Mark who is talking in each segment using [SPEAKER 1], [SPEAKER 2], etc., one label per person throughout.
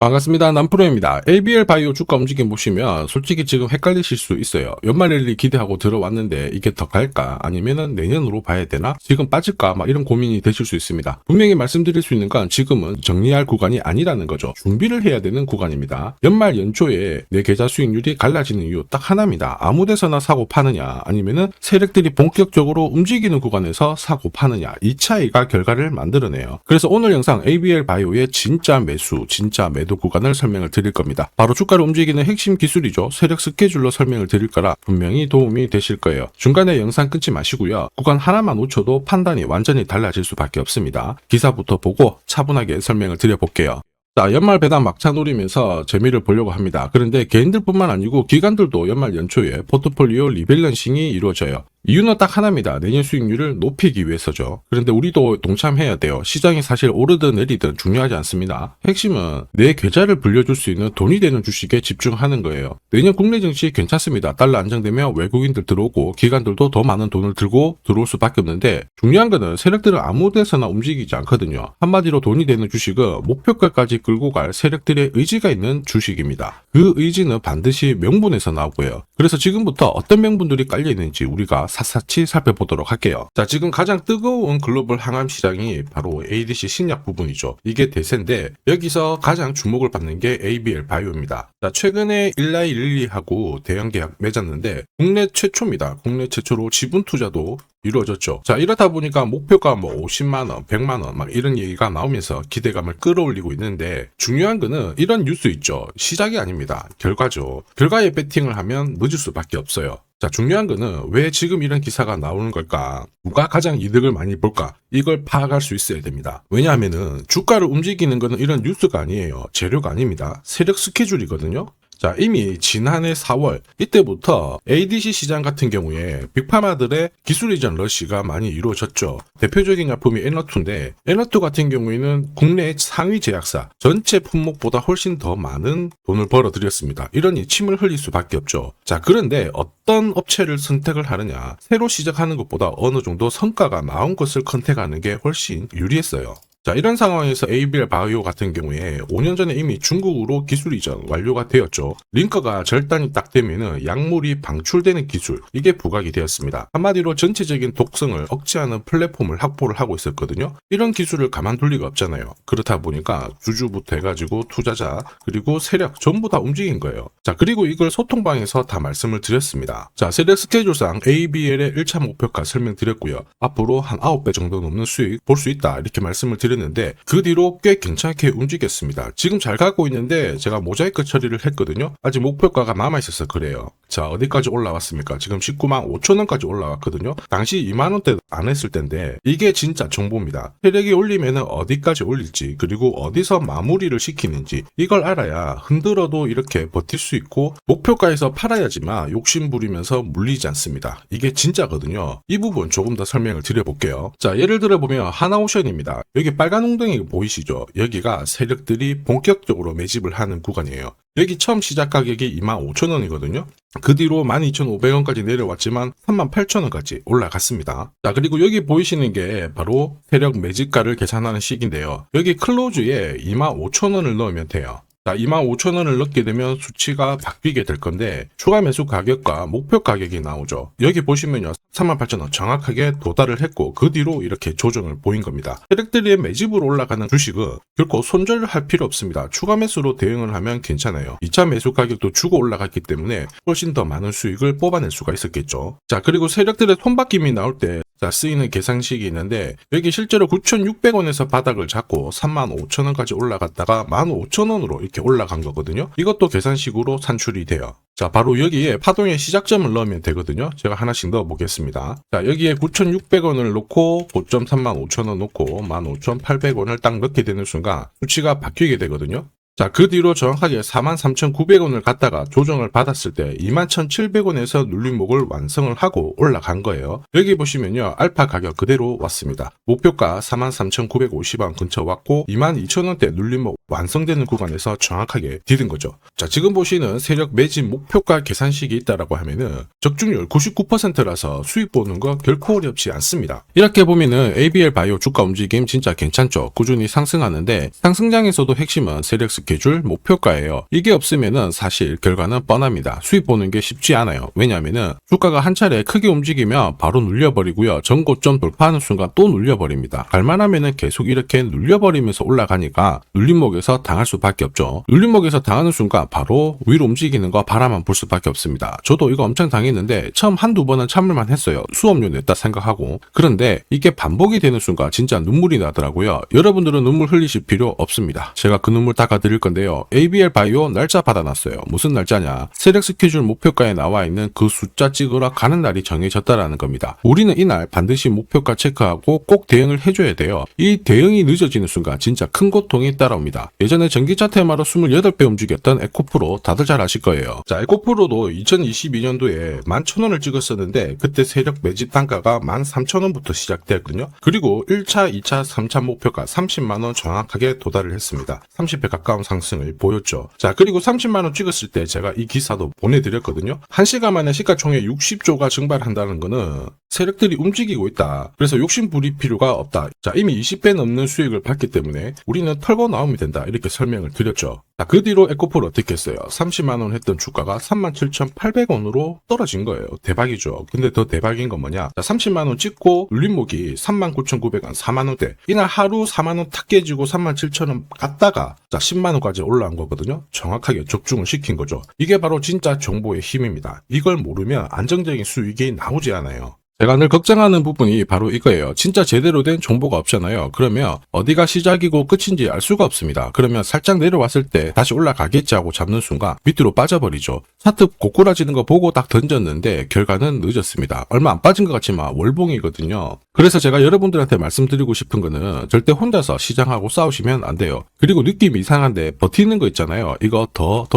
[SPEAKER 1] 반갑습니다. 남프로입니다. ABL 바이오 주가 움직임 보시면 솔직히 지금 헷갈리실 수 있어요. 연말 랠리 기대하고 들어왔는데 이게 더 갈까? 아니면은 내년으로 봐야 되나? 지금 빠질까? 막 이런 고민이 되실 수 있습니다. 분명히 말씀드릴 수 있는 건 지금은 정리할 구간이 아니라는 거죠. 준비를 해야 되는 구간입니다. 연말 연초에 내 계좌 수익률이 갈라지는 이유 딱 하나입니다. 아무 데서나 사고 파느냐 아니면은 세력들이 본격적으로 움직이는 구간에서 사고 파느냐 이 차이가 결과를 만들어내요. 그래서 오늘 영상 ABL 바이오의 진짜 매수, 진짜 매도 구간을 설명을 드릴 겁니다. 바로 주가를 움직이는 핵심 기술이죠. 세력 스케줄로 설명을 드릴 거라 분명히 도움이 되실 거예요. 중간에 영상 끊지 마시고요. 구간 하나만 놓쳐도 판단이 완전히 달라질 수밖에 없습니다. 기사부터 보고 차분하게 설명을 드려볼게요. 자, 연말 배당 막차 노리면서 재미를 보려고 합니다. 그런데 개인들뿐만 아니고 기관들도 연말 연초에 포트폴리오 리밸런싱이 이루어져요. 이유는 딱 하나입니다. 내년 수익률을 높이기 위해서죠. 그런데 우리도 동참해야 돼요. 시장이 사실 오르든 내리든 중요하지 않습니다. 핵심은 내 계좌를 불려줄 수 있는 돈이 되는 주식에 집중하는 거예요. 내년 국내 증시 괜찮습니다. 달러 안정되면 외국인들 들어오고 기관들도 더 많은 돈을 들고 들어올 수밖에 없는데 중요한 거는 세력들은 아무 데서나 움직이지 않거든요. 한마디로 돈이 되는 주식은 목표가까지 끌고 갈 세력들의 의지가 있는 주식입니다. 그 의지는 반드시 명분에서 나오고요. 그래서 지금부터 어떤 명분들이 깔려 있는지 우리가 샅샅이 살펴보도록 할게요. 자, 지금 가장 뜨거운 글로벌 항암 시장이 바로 ADC 신약 부분이죠. 이게 대세인데 여기서 가장 주목을 받는 게 ABL 바이오입니다. 자, 최근에 일라이 릴리하고 대형 계약 맺었는데 국내 최초입니다. 국내 최초로 지분 투자도 이루어졌죠. 자, 이렇다 보니까 목표가 뭐 50만원, 100만원 막 이런 얘기가 나오면서 기대감을 끌어올리고 있는데 중요한 거는 이런 뉴스 있죠. 시작이 아닙니다. 결과죠. 결과에 배팅을 하면 늦을 수밖에 없어요. 자, 중요한 거는 왜 지금 이런 기사가 나오는 걸까? 누가 가장 이득을 많이 볼까? 이걸 파악할 수 있어야 됩니다. 왜냐하면은 주가를 움직이는 거는 이런 뉴스가 아니에요. 재료가 아닙니다. 세력 스케줄이거든요. 자, 이미 지난해 4월 이때부터 ADC 시장 같은 경우에 빅파마들의 기술 이전 러시가 많이 이루어졌죠. 대표적인 약품이 에너투인데 에너투 같은 경우에는 국내 상위 제약사 전체 품목보다 훨씬 더 많은 돈을 벌어들였습니다. 이러니 침을 흘릴 수밖에 없죠. 자, 그런데 어떤 업체를 선택을 하느냐, 새로 시작하는 것보다 어느 정도 성과가 나온 것을 선택하는 게 훨씬 유리했어요. 자, 이런 상황에서 ABL 바이오 같은 경우에 5년 전에 이미 중국으로 기술 이전 완료가 되었죠. 링커가 절단이 딱 되면은 약물이 방출되는 기술, 이게 부각이 되었습니다. 한마디로 전체적인 독성을 억제하는 플랫폼을 확보를 하고 있었거든요. 이런 기술을 가만둘 리가 없잖아요. 그렇다 보니까 주주부터 해가지고 투자자 그리고 세력 전부 다 움직인 거예요. 자, 그리고 이걸 소통방에서 다 말씀을 드렸습니다. 자, 세력 스케줄상 ABL의 1차 목표가 설명드렸고요. 앞으로 한 9배 정도 넘는 수익 볼 수 있다 이렇게 말씀을 드렸는데 그 뒤로 꽤 괜찮게 움직였습니다. 지금 잘 가고 있는데 제가 모자이크 처리를 했거든요. 아직 목표가가 남아있어서 그래요. 자, 어디까지 올라왔습니까? 지금 19만 5천원까지 올라왔거든요. 당시 2만원대 안 했을 텐데 이게 진짜 정보입니다. 세력이 올리면은 어디까지 올릴지 그리고 어디서 마무리를 시키는지 이걸 알아야 흔들어도 이렇게 버틸 수 있고 목표가에서 팔아야지만 욕심 부리면서 물리지 않습니다. 이게 진짜거든요. 이 부분 조금 더 설명을 드려볼게요. 자, 예를 들어 보면 하나오션입니다. 여기 빨간 웅덩이 보이시죠? 여기가 세력들이 본격적으로 매집을 하는 구간이에요. 여기 처음 시작 가격이 25,000원이거든요. 그 뒤로 12,500원까지 내려왔지만 38,000원까지 올라갔습니다. 자, 그리고 여기 보이시는 게 바로 세력 매집가를 계산하는 식인데요. 여기 클로즈에 25,000원을 넣으면 돼요. 자, 25,000원을 넣게 되면 수치가 바뀌게 될 건데 추가 매수 가격과 목표 가격이 나오죠. 여기 보시면요. 38,000원 정확하게 도달을 했고 그 뒤로 이렇게 조정을 보인 겁니다. 세력들이 매집으로 올라가는 주식은 결코 손절을 할 필요 없습니다. 추가 매수로 대응을 하면 괜찮아요. 2차 매수 가격도 주고 올라갔기 때문에 훨씬 더 많은 수익을 뽑아낼 수가 있었겠죠. 자, 그리고 세력들의 손바뀜이 나올 때 쓰이는 계산식이 있는데 여기 실제로 9,600원에서 바닥을 잡고 35,000원까지 올라갔다가 15,000원으로 이렇게 올라간 거거든요. 이것도 계산식으로 산출이 돼요. 자, 바로 여기에 파동의 시작점을 넣으면 되거든요. 제가 하나씩 넣어 보겠습니다. 자, 여기에 9,600원을 놓고 고점 35,000원 놓고 15,800원을 딱 넣게 되는 순간 수치가 바뀌게 되거든요. 자, 그 뒤로 정확하게 43,900원을 갖다가 조정을 받았을 때 21,700원에서 눌림목을 완성을 하고 올라간 거예요. 여기 보시면요. 알파 가격 그대로 왔습니다. 목표가 43,950원 근처 왔고 22,000원대 눌림목 완성되는 구간에서 정확하게 디딘 거죠. 자, 지금 보시는 세력 매집 목표가 계산식이 있다라고 하면은 적중률 99%라서 수익 보는 거 결코 어렵지 않습니다. 이렇게 보면은 ABL 바이오 주가 움직임 진짜 괜찮죠. 꾸준히 상승하는데 상승장에서도 핵심은 세력 스케줄, 목표가예요. 이게 없으면은 사실 결과는 뻔합니다. 수익 보는 게 쉽지 않아요. 왜냐하면은 주가가 한 차례 크게 움직이면 바로 눌려버리고요. 전고점 돌파하는 순간 또 눌려버립니다. 갈만하면은 계속 이렇게 눌려버리면서 올라가니까 눌림목에서 당할 수밖에 없죠. 눌림목에서 당하는 순간 바로 위로 움직이는 거 바라만 볼 수밖에 없습니다. 저도 이거 엄청 당했는데 처음 한두 번은 참을만 했어요. 수업료 냈다 생각하고. 그런데 이게 반복이 되는 순간 진짜 눈물이 나더라고요. 여러분들은 눈물 흘리실 필요 없습니다. 제가 그 눈물 닦아드릴 건데요. ABL 바이오 날짜 받아놨어요. 무슨 날짜냐? 세력 스케줄 목표가에 나와 있는 그 숫자 찍으러 가는 날이 정해졌다라는 겁니다. 우리는 이날 반드시 목표가 체크하고 꼭 대응을 해줘야 돼요. 이 대응이 늦어지는 순간 진짜 큰 고통이 따라옵니다. 예전에 전기차 테마로 28배 움직였던 에코프로 다들 잘 아실 거예요. 자, 에코프로도 2022년도에 11,000원을 찍었었는데 그때 세력 매집 단가가 13,000원부터 시작되었거든요. 그리고 1차, 2차, 3차 목표가 30만원 정확하게 도달을 했습니다. 30배 가까운 상승을 보였죠. 자, 그리고 30만원 찍었을 때 제가 이 기사도 보내드렸거든요. 1시간 만에 시가총액 60조가 증발한다는 거는 세력들이 움직이고 있다. 그래서 욕심 부릴 필요가 없다. 자, 이미 20배 넘는 수익을 봤기 때문에 우리는 털고 나오면 된다. 이렇게 설명을 드렸죠. 자, 그 뒤로 에코프를 어떻게 했어요? 30만원 했던 주가가 37,800원으로 떨어진 거예요. 대박이죠. 근데 더 대박인 건 뭐냐? 자, 30만원 찍고 눌림목이 39,900원, 4만원대. 이날 하루 4만원 탁 깨지고 37,000원 갔다가 자, 10만원까지 올라온 거거든요. 정확하게 적중을 시킨 거죠. 이게 바로 진짜 정보의 힘입니다. 이걸 모르면 안정적인 수익이 나오지 않아요. 제가 늘 걱정하는 부분이 바로 이거예요. 진짜 제대로 된 정보가 없잖아요. 그러면 어디가 시작이고 끝인지 알 수가 없습니다. 그러면 살짝 내려왔을 때 다시 올라가겠지 하고 잡는 순간 밑으로 빠져버리죠. 차트 고꾸라지는 거 보고 딱 던졌는데 결과는 늦었습니다. 얼마 안 빠진 것 같지만 월봉이거든요. 그래서 제가 여러분들한테 말씀드리고 싶은 거는 절대 혼자서 시장하고 싸우시면 안 돼요. 그리고 느낌이 이상한데 버티는 거 있잖아요. 이거 더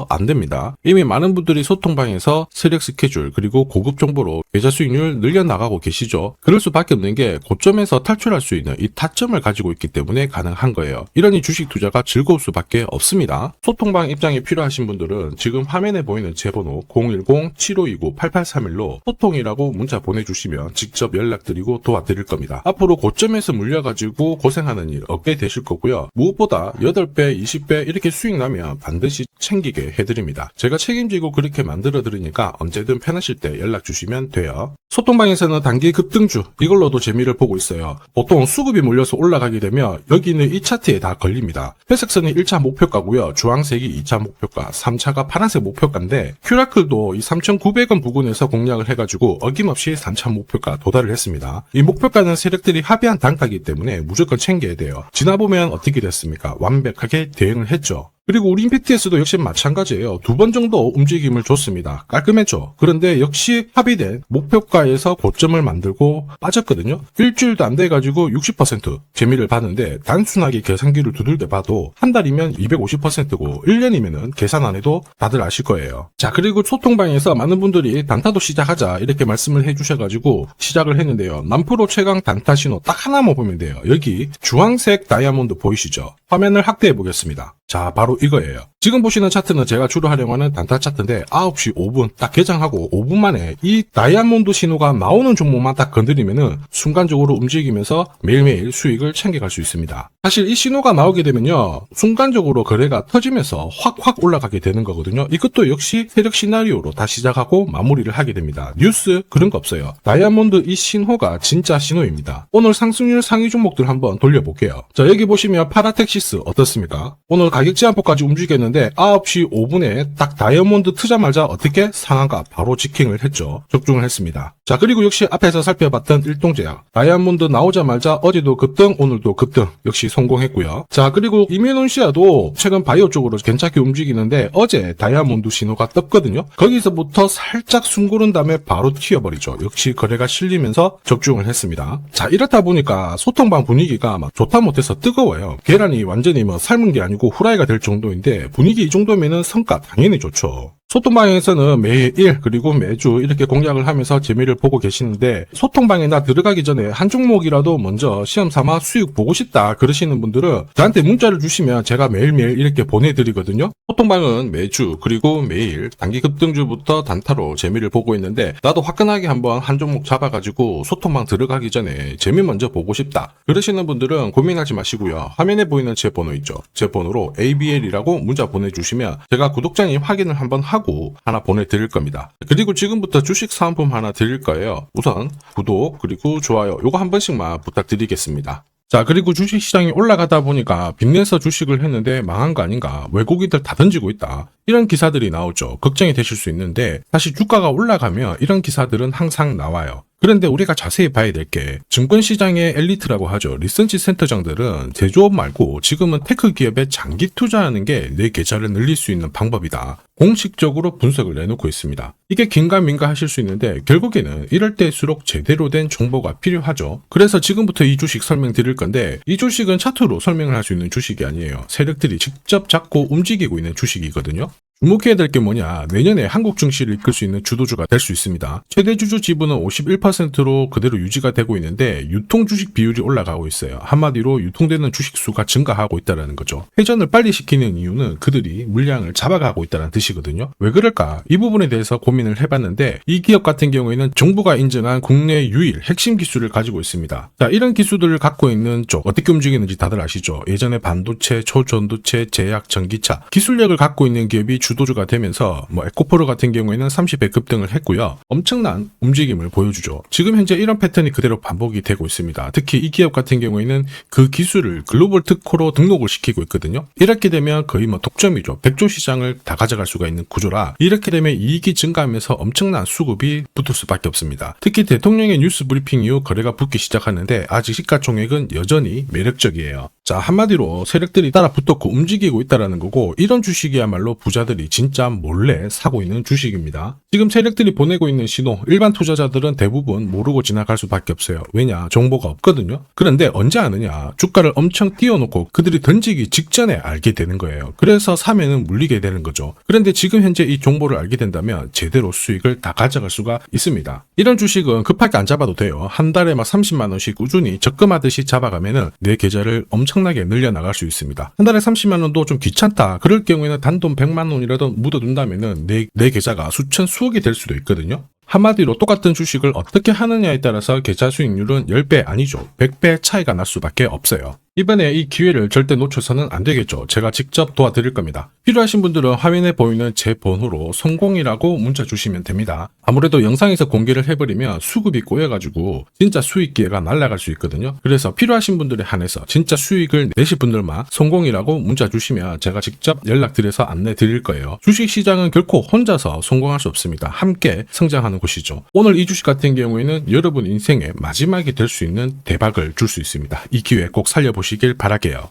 [SPEAKER 1] 안 됩니다. 이미 많은 분들이 소통방에서 세력 스케줄 그리고 고급 정보로 계좌 수익률 늘려나가고 계시죠. 그럴 수밖에 없는 게 고점에서 탈출할 수 있는 이 타점을 가지고 있기 때문에 가능한 거예요. 이러니 주식 투자가 즐거울 수밖에 없습니다. 소통방 입장이 필요하신 분들은 지금 화면에 보이는 제 번호 010-7529-8831로 소통이라고 문자 보내주시면 직접 연락드리고 도와드릴 겁니다. 앞으로 고점에서 물려가지고 고생하는 일 없게 되실 거고요. 무엇보다 8배, 20배 이렇게 수익 나면 반드시 챙기게 해드립니다. 제가 책임지고 그렇게 만들어 드리니까 언제든 편하실 때 연락 주시면 돼요. 소통방에서는 단기 급등주 이걸로도 재미를 보고 있어요. 보통 수급이 몰려서 올라가게 되면 여기는 이 차트에 다 걸립니다. 회색선이 1차 목표가고요. 주황색이 2차 목표가, 3차가 파란색 목표가인데 큐라클도 이 3,900원 부근에서 공략을 해가지고 어김없이 3차 목표가 도달을 했습니다. 이 목표가는 세력들이 합의한 단가이기 때문에 무조건 챙겨야 돼요. 지나보면 어떻게 됐습니까? 완벽하게 대응을 했죠. 그리고 우리 임팩트에서도 역시 마찬가지예요. 2번 정도 움직임을 줬습니다. 깔끔했죠. 그런데 역시 합의된 목표가에서 고점을 만들고 빠졌거든요. 일주일도 안 돼가지고 60% 재미를 봤는데 단순하게 계산기를 두들겨 봐도 한 달이면 250%고 1년이면은 계산 안 해도 다들 아실 거예요. 자, 그리고 소통방에서 많은 분들이 단타도 시작하자 이렇게 말씀을 해주셔가지고 시작을 했는데요. 남프로 최강 단타 신호 딱 하나만 보면 돼요. 여기 주황색 다이아몬드 보이시죠? 화면을 확대해 보겠습니다. 자, 바로 이거예요. 지금 보시는 차트는 제가 주로 활용하는 단타 차트인데 9시 5분 딱 개장하고 5분 만에 이 다이아몬드 신호가 나오는 종목만 딱 건드리면은 순간적으로 움직이면서 매일매일 수익을 챙겨갈 수 있습니다. 사실 이 신호가 나오게 되면요. 순간적으로 거래가 터지면서 확 올라가게 되는 거거든요. 이것도 역시 세력 시나리오로 다 시작하고 마무리를 하게 됩니다. 뉴스 그런 거 없어요. 다이아몬드 이 신호가 진짜 신호입니다. 오늘 상승률 상위 종목들 한번 돌려볼게요. 자, 여기 보시면 파라텍시스 어떻습니까? 오늘 가격 제한폭까지 움직였는데 9시 5분에 딱 다이아몬드 트자마자 어떻게 상한가 바로 직행을 했죠. 적중을 했습니다. 자, 그리고 역시 앞에서 살펴봤던 일동제약 다이아몬드 나오자마자 어제도 급등 오늘도 급등 역시 성공했고요. 자, 그리고 이뮤논시아도 최근 바이오 쪽으로 괜찮게 움직이는데 어제 다이아몬드 신호가 떴거든요. 거기서부터 살짝 숨 고른 다음에 바로 튀어버리죠. 역시 거래가 실리면서 적중을 했습니다. 자, 이렇다 보니까 소통방 분위기가 막 좋다 못해서 뜨거워요. 계란이 완전히 삶은 게 아니고 후라이가 될 정도인데 분위기 이 정도면은 성과 당연히 좋죠. 소통방에서는 매일 그리고 매주 이렇게 공략을 하면서 재미를 보고 계시는데, 소통방에나 들어가기 전에 한 종목이라도 먼저 시험 삼아 수익 보고 싶다 그러시는 분들은 저한테 문자를 주시면 제가 매일매일 이렇게 보내드리거든요. 소통방은 매주 그리고 매일 단기 급등주부터 단타로 재미를 보고 있는데, 나도 화끈하게 한번 한 종목 잡아가지고 소통방 들어가기 전에 재미 먼저 보고 싶다 그러시는 분들은 고민하지 마시고요. 화면에 보이는 제 번호 있죠. 제 번호로 ABL이라고 문자 보내주시면 제가 구독자님 확인을 한번 하고 하나 보내드릴 겁니다. 그리고 지금부터 주식 사은품 하나 드릴 거예요. 우선 구독 그리고 좋아요 요거 한 번씩만 부탁드리겠습니다. 자, 그리고 주식시장이 올라가다 보니까 빚내서 주식을 했는데 망한 거 아닌가, 외국인들 다 던지고 있다, 이런 기사들이 나오죠. 걱정이 되실 수 있는데, 사실 주가가 올라가면 이런 기사들은 항상 나와요. 그런데 우리가 자세히 봐야 될 게, 증권시장의 엘리트라고 하죠. 리서치 센터장들은 제조업 말고 지금은 테크 기업에 장기 투자하는 게 내 계좌를 늘릴 수 있는 방법이다, 공식적으로 분석을 내놓고 있습니다. 이게 긴가민가 하실 수 있는데, 결국에는 이럴 때일수록 제대로 된 정보가 필요하죠. 그래서 지금부터 이 주식 설명드릴 건데, 이 주식은 차트로 설명을 할 수 있는 주식이 아니에요. 세력들이 직접 잡고 움직이고 있는 주식이거든요. 주목해야 될 게 뭐냐, 내년에 한국 증시를 이끌 수 있는 주도주가 될 수 있습니다. 최대 주주 지분은 51%로 그대로 유지가 되고 있는데, 유통 주식 비율이 올라가고 있어요. 한마디로 유통되는 주식 수가 증가하고 있다는 거죠. 회전을 빨리 시키는 이유는 그들이 물량을 잡아가고 있다는 뜻이거든요. 왜 그럴까? 이 부분에 대해서 고민을 해봤는데, 이 기업 같은 경우에는 정부가 인정한 국내 유일 핵심 기술을 가지고 있습니다. 자, 이런 기술들을 갖고 있는 쪽 어떻게 움직이는지 다들 아시죠? 예전에 반도체, 초전도체, 제약, 전기차 기술력을 갖고 있는 기업이 주도주가 되면서 에코프로 같은 경우에는 30배 급등을 했고요. 엄청난 움직임을 보여주죠. 지금 현재 이런 패턴이 그대로 반복이 되고 있습니다. 특히 이 기업 같은 경우에는 그 기술을 글로벌 특허로 등록을 시키고 있거든요. 이렇게 되면 거의 독점이죠. 100조 시장을 다 가져갈 수가 있는 구조라, 이렇게 되면 이익이 증가하면서 엄청난 수급이 붙을 수밖에 없습니다. 특히 대통령의 뉴스 브리핑 이후 거래가 붙기 시작하는데, 아직 시가총액은 여전히 매력적이에요. 자, 한마디로 세력들이 따라 붙었고 움직이고 있다는 거고, 이런 주식이야말로 부자들이 진짜 몰래 사고 있는 주식입니다. 지금 세력들이 보내고 있는 신호, 일반 투자자들은 대부분 모르고 지나갈 수밖에 없어요. 왜냐? 정보가 없거든요. 그런데 언제 아느냐? 주가를 엄청 띄워놓고 그들이 던지기 직전에 알게 되는 거예요. 그래서 사면은 물리게 되는 거죠. 그런데 지금 현재 이 정보를 알게 된다면 제대로 수익을 다 가져갈 수가 있습니다. 이런 주식은 급하게 안 잡아도 돼요. 한 달에 30만 원씩 꾸준히 적금하듯이 잡아가면은 내 계좌를 엄청나게 늘려나갈 수 있습니다. 한 달에 30만 원도 좀 귀찮다 그럴 경우에는 단돈 100만 원이라도 묻어둔다면은 내 계좌가 수천 수억이 될 수도 있거든요. 한마디로 똑같은 주식을 어떻게 하느냐에 따라서 계좌 수익률은 10배 아니죠. 100배 차이가 날 수밖에 없어요. 이번에 이 기회를 절대 놓쳐서는 안 되겠죠. 제가 직접 도와드릴 겁니다. 필요하신 분들은 화면에 보이는 제 번호로 성공이라고 문자 주시면 됩니다. 아무래도 영상에서 공개를 해버리면 수급이 꼬여가지고 진짜 수익 기회가 날아갈 수 있거든요. 그래서 필요하신 분들에 한해서 진짜 수익을 내실 분들만 성공이라고 문자 주시면 제가 직접 연락드려서 안내 드릴 거예요. 주식시장은 결코 혼자서 성공할 수 없습니다. 함께 성장하는 곳이죠. 오늘 이 주식 같은 경우에는 여러분 인생의 마지막이 될 수 있는 대박을 줄 수 있습니다. 이 기회 꼭 살려보시길 바랄게요.